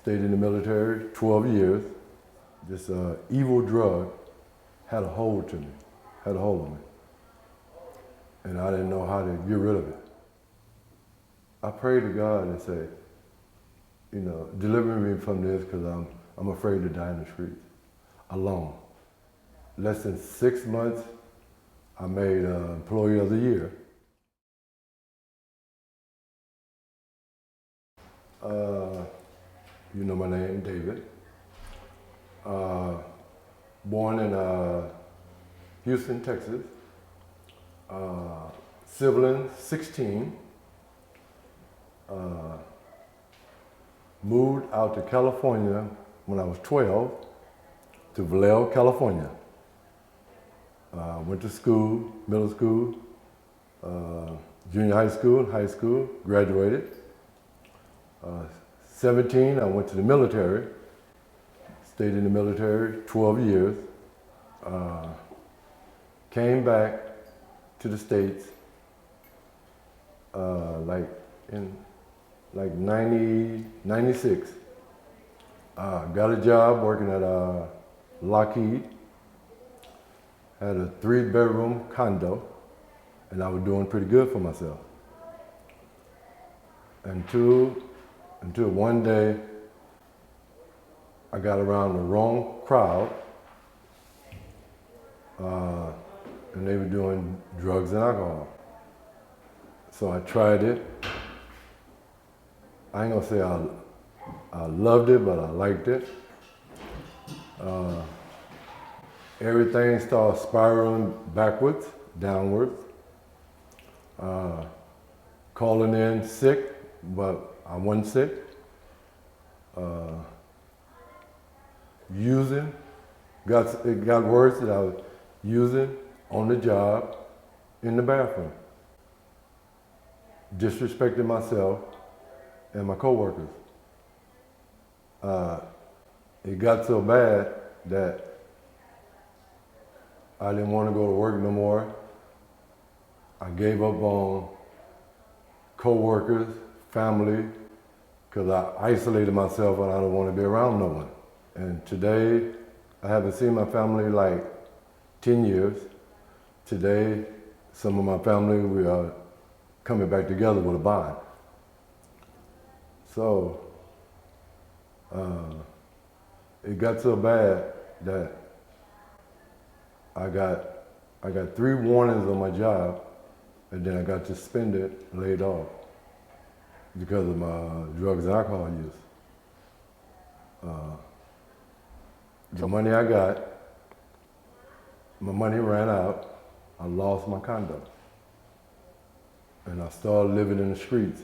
Stayed in the military 12 years. This evil drug had a hold on me. And I didn't know how to get rid of it. I prayed to God and said, deliver me from this because I'm afraid to die in the streets, alone. Less than 6 months, I made Employee of the Year. You know my name, David. Born in Houston, Texas. Siblings, 16. Moved out to California when I was 12, to Vallejo, California. Went to school, middle school, junior high school, graduated. 17, I went to the military, stayed in the military 12 years, came back to the States in 96. Got a job working at Lockheed, had a 3-bedroom condo, and I was doing pretty good for myself. Until one day, I got around the wrong crowd, and they were doing drugs and alcohol. So I tried it. I ain't gonna say I loved it, but I liked it. Everything started spiraling backwards, downwards. Calling in sick, but I wasn't sick. Using, it got worse that I was using on the job, in the bathroom. Disrespecting myself and my coworkers. It got so bad that I didn't want to go to work no more. I gave up on coworkers, family, because I isolated myself and I don't want to be around no one. And today, I haven't seen my family like 10 years. Today, some of my family, we are coming back together with a bond. So, it got so bad that I got 3 warnings on my job, and then I got suspended, laid off because of my drugs and alcohol use. The money I got, my money ran out. I lost my condo, and I started living in the streets.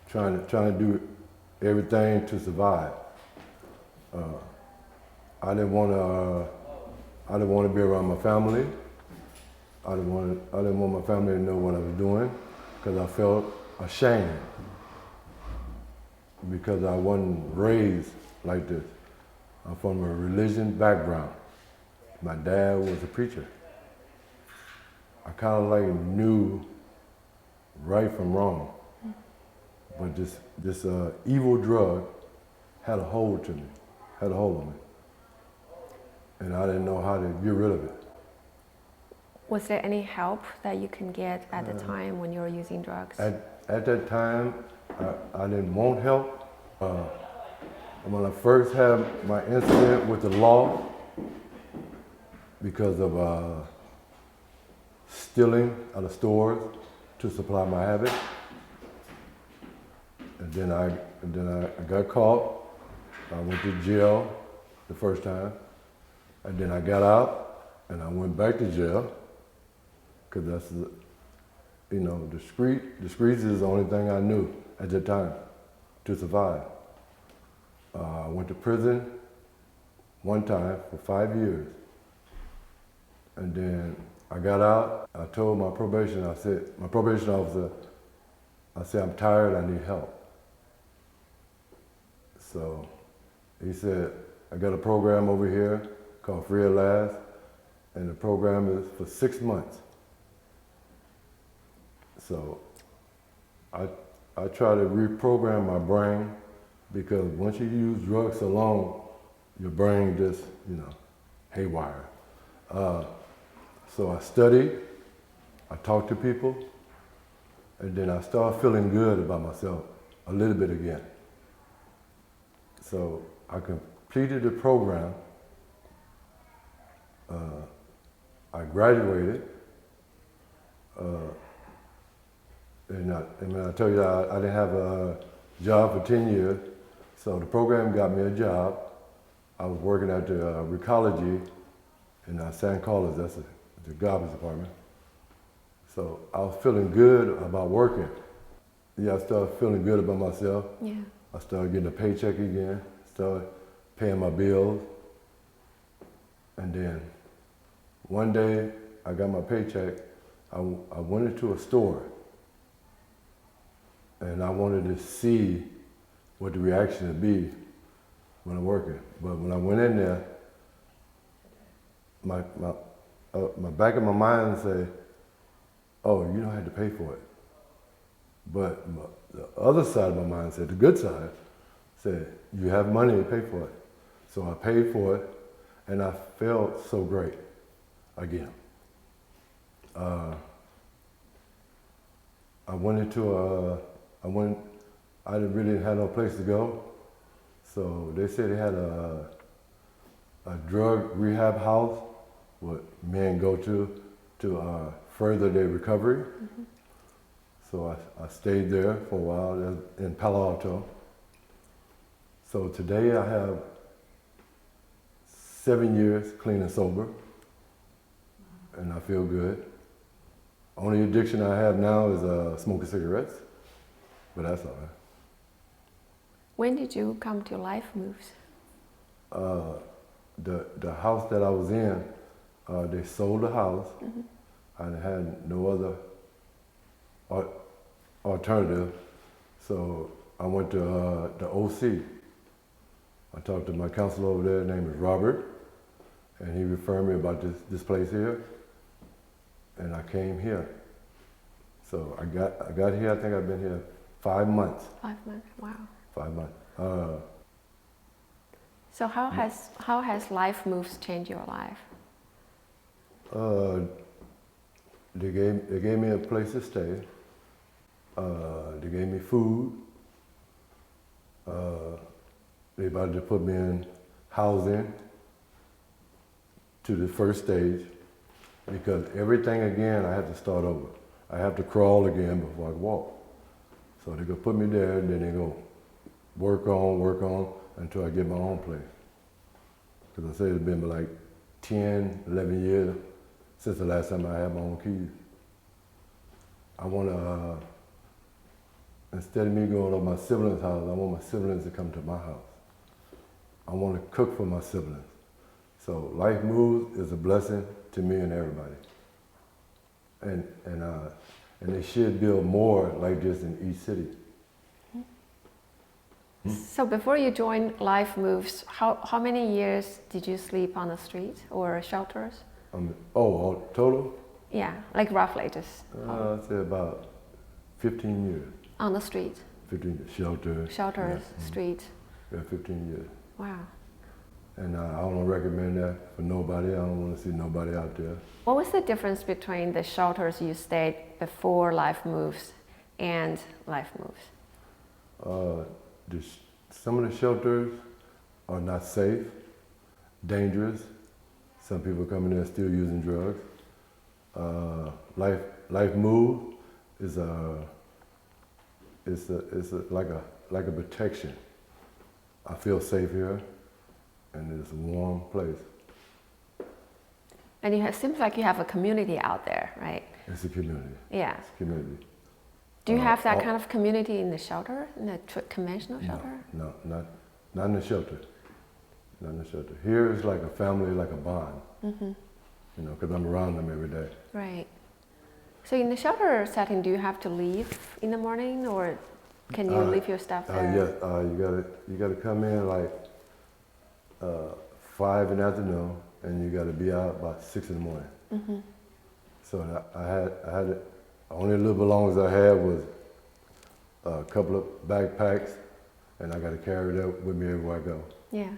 Trying to do everything to survive. I didn't want to be around my family. I didn't want my family to know what I was doing because I felt ashamed because I wasn't raised like this. I'm from a religion background. My dad was a preacher. I kind of knew right from wrong, but this evil drug had a hold on me, and I didn't know how to get rid of it. Was there any help that you can get at the time when you were using drugs? At that time, I didn't want help. When I first had my incident with the law because of stealing out of stores to supply my habit, and then I got caught. I went to jail the first time, and then I got out and I went back to jail. Because that's, the streets is the only thing I knew at the time to survive. I went to prison one time for 5 years. And then I got out, I told my probation officer, I said, I'm tired, I need help. So he said, I got a program over here called Free at Last, and the program is for 6 months. So I I try to reprogram my brain because once you use drugs so long, your brain just, haywire. So I study, I talk to people, and then I start feeling good about myself a little bit again. So I completed the program. I graduated. And I tell you, I didn't have a job for 10 years. So the program got me a job. I was working at the Recology in San Carlos, that's the garbage department. So I was feeling good about working. Yeah, I started feeling good about myself. Yeah. I started getting a paycheck again, started paying my bills. And then one day I got my paycheck, I went into a store and I wanted to see what the reaction would be when I'm working. But when I went in there, my back of my mind said, oh, you don't have to pay for it. But the other side of my mind said, the good side, said, you have money to pay for it. So I paid for it, and I felt so great again. I went into I really had no place to go. So they said they had a drug rehab house what men go to further their recovery. Mm-hmm. So I stayed there for a while in Palo Alto. So today I have 7 years clean and sober, and I feel good. Only addiction I have now is smoking cigarettes, but that's all right. When did you come to LifeMoves? The house that I was in, they sold the house. Mm-hmm. I had no other alternative, so I went to the OC. I talked to my counselor over there, his name is Robert, and he referred me about this place here, and I came here. So I got here, I think I've been here 5 months. 5 months, wow. 5 months. So how has LifeMoves changed your life? They gave me a place to stay. They gave me food. They about to put me in housing to the first stage because everything again I had to start over. I have to crawl again before I walk. So they're gonna put me there and then they're gonna work on until I get my own place. Because I say it's been like 10, 11 years since the last time I had my own keys. I wanna, instead of me going to my siblings' house, I want my siblings to come to my house. I want to cook for my siblings. So LifeMoves is a blessing to me and everybody. And they should build more like this in each city. So before you joined LifeMoves, how many years did you sleep on the street or shelters? All total? Yeah, like roughly just. I'd say about 15 years. On the street? 15 years, shelters. Shelters, yeah. street. Yeah, 15 years. Wow. And I don't recommend that for nobody. I don't want to see nobody out there. What was the difference between the shelters you stayed before LifeMoves and LifeMoves? Some of the shelters are not safe, dangerous. Some people come in there still using drugs. LifeMove is like a protection. I feel safe here, and it's a warm place. And it seems like you have a community out there, right? It's a community. Yeah. It's a community. Do you have that kind of community in the shelter, in the conventional shelter? No, not in the shelter. Not in the shelter. Here it's like a family, like a bond. Mm-hmm. Because I'm around them every day. Right. So in the shelter setting, do you have to leave in the morning, or can you leave your stuff there? Yes, you gotta come in like 5 in the afternoon, and you gotta be out about 6 in the morning. Mm-hmm. So I had it. Only little belongings I had was a couple of backpacks, and I got to carry it up with me everywhere I go. Yeah.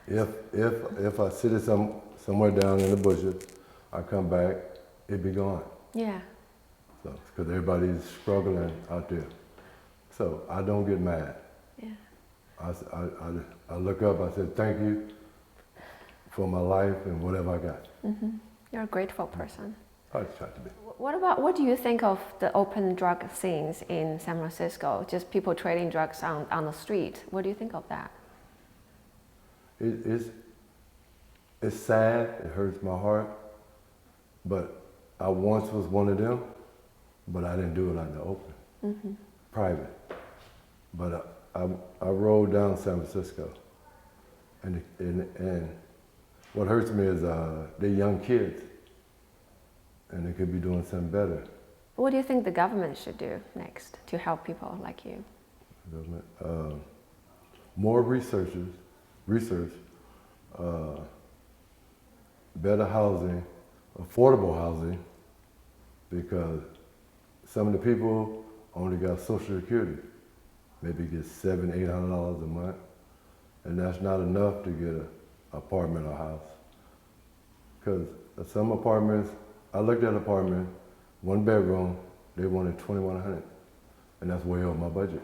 If I sit it somewhere down in the bushes, I come back, it be gone. Yeah. So, because everybody's struggling out there. So I don't get mad. Yeah. I look up, I said, thank you for my life and whatever I got. Mm-hmm. You're a grateful person. I try to be. What do you think of the open drug scenes in San Francisco? Just people trading drugs on the street. What do you think of that? It's sad, it hurts my heart, but I once was one of them, but I didn't do it out in the open, Mm-hmm. private. But I rode down San Francisco, and what hurts me is they're young kids, and they could be doing something better. What do you think the government should do next to help people like you? More research, better housing, affordable housing, because some of the people only got Social Security, maybe get $700-800 a month, and that's not enough to get an apartment or house. Because some apartments, I looked at an apartment, 1 bedroom, they wanted $2,100, and that's way over my budget.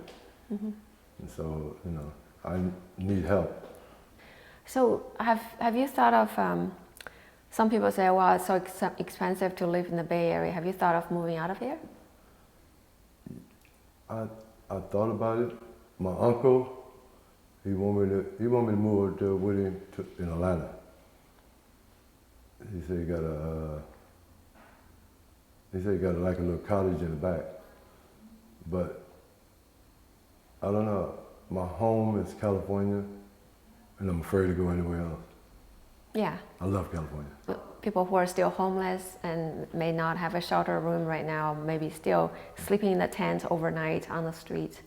Mm-hmm. And so, you know, I need help. So have you thought of, some people say, well, it's so expensive to live in the Bay Area. Have you thought of moving out of here? I thought about it. My uncle, he want me to move to with him in Atlanta. He said he got like a little cottage in the back. But I don't know. My home is California, and I'm afraid to go anywhere else. Yeah. I love California. People who are still homeless and may not have a shelter room right now, maybe still sleeping in the tent overnight on the street,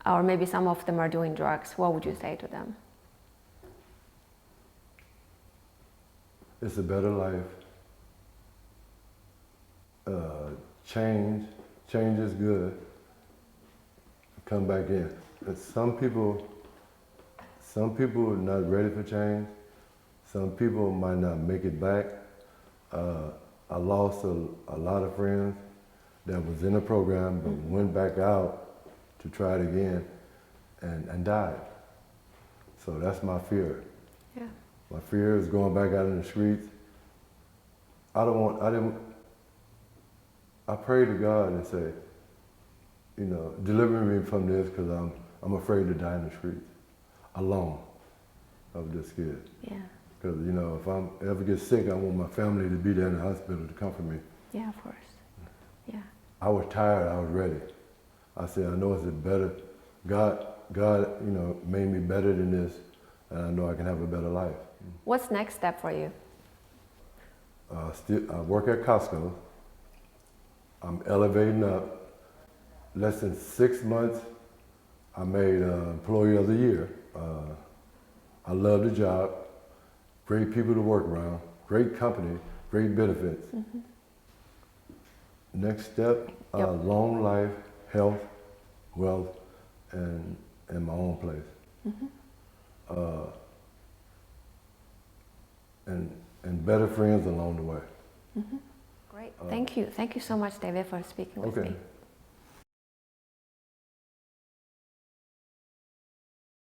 or maybe some of them are doing drugs. What would you say to them? It's a better life. Change is good. Come back in. But some people are not ready for change. Some people might not make it back. I lost a lot of friends that was in the program but went back out to try it again and died. So that's my fear. Yeah. My fear is going back out in the streets. I pray to God and say, you know, deliver me from this, because I'm afraid to die in the streets alone. I was just scared. Yeah. Because, you know, if I ever get sick, I want my family to be there in the hospital to comfort me. Yeah, of course. Yeah. I was tired, I was ready. I said, I know it's better. God, you know, made me better than this, and I know I can have a better life. What's next step for you? I work at Costco. I'm elevating up. Less than 6 months, I made Employee of the Year. I love the job. Great people to work around. Great company. Great benefits. Mm-hmm. Next step, long life, health, wealth, and my own place. Mm-hmm. And better friends along the way. Mm-hmm. Great. Thank you. Thank you so much, David, for speaking with me.